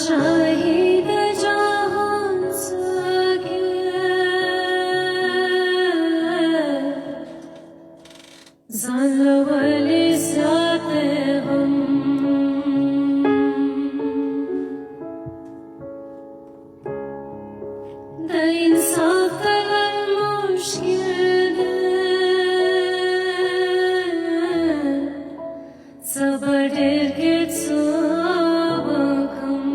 شهید جهان سگه زن ولی زیاد غم د انصاف طلب مشکل ده صبر ډېر کې څه وکړم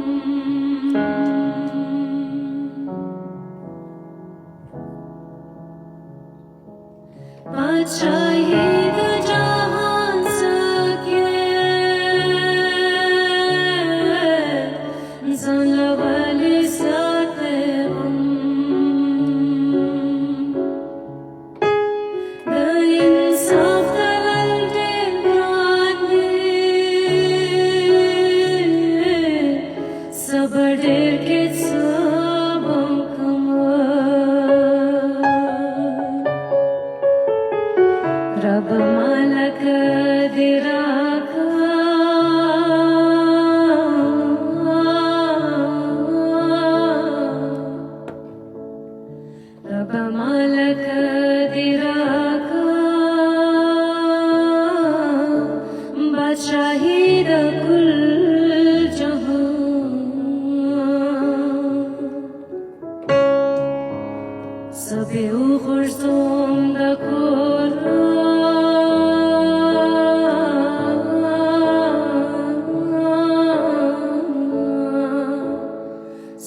بادشاهي د جهان سکه ځان له ولې ساتې غم د انصاف طلب ډېر ګران دی صبر ډېر کې څه وکړم رب مالک دې راکړه رب مالک دې راکړه بادشاهي د کل جهان سبې وغورځوم د کوره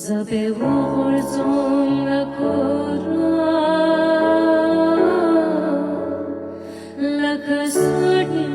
زبې وغورځوم له کوره لکه سوټي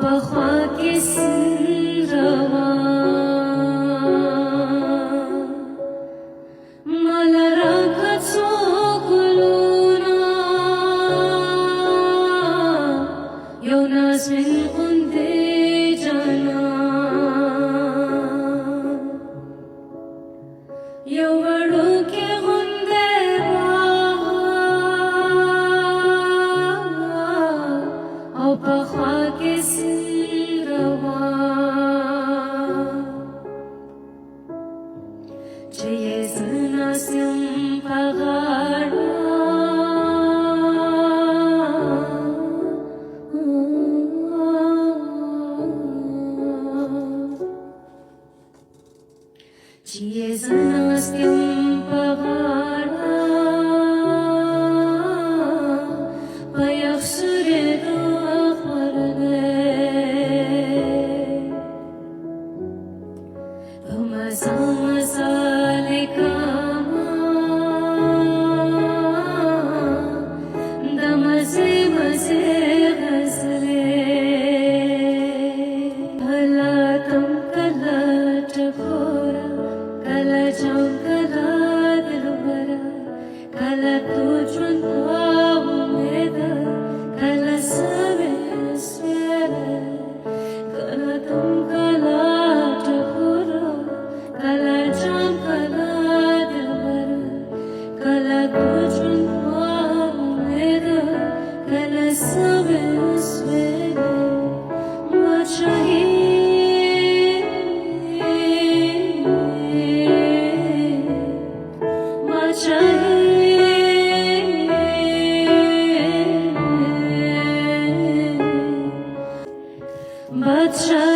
پخوا کې سندروا مال راکړه څو ګلونه یو نازمین غوندې جانان یو وړوکی غوندې باغ او پخوا کې چې یې زه ناست یم په غاړه چې یې زه ناست یم په غاړه په یخ سورېدو خور دی په مزه مزه لیکمه د مزې مزې غزلې هله تم کله ټکوره کله جام کله دلبره کله تو ژوند په امیده کله سوې سوېره کله تم کله ټکوره کله جام کله دلبره کله تو ژوند په امیده کله سوې سوېره بادشاهي But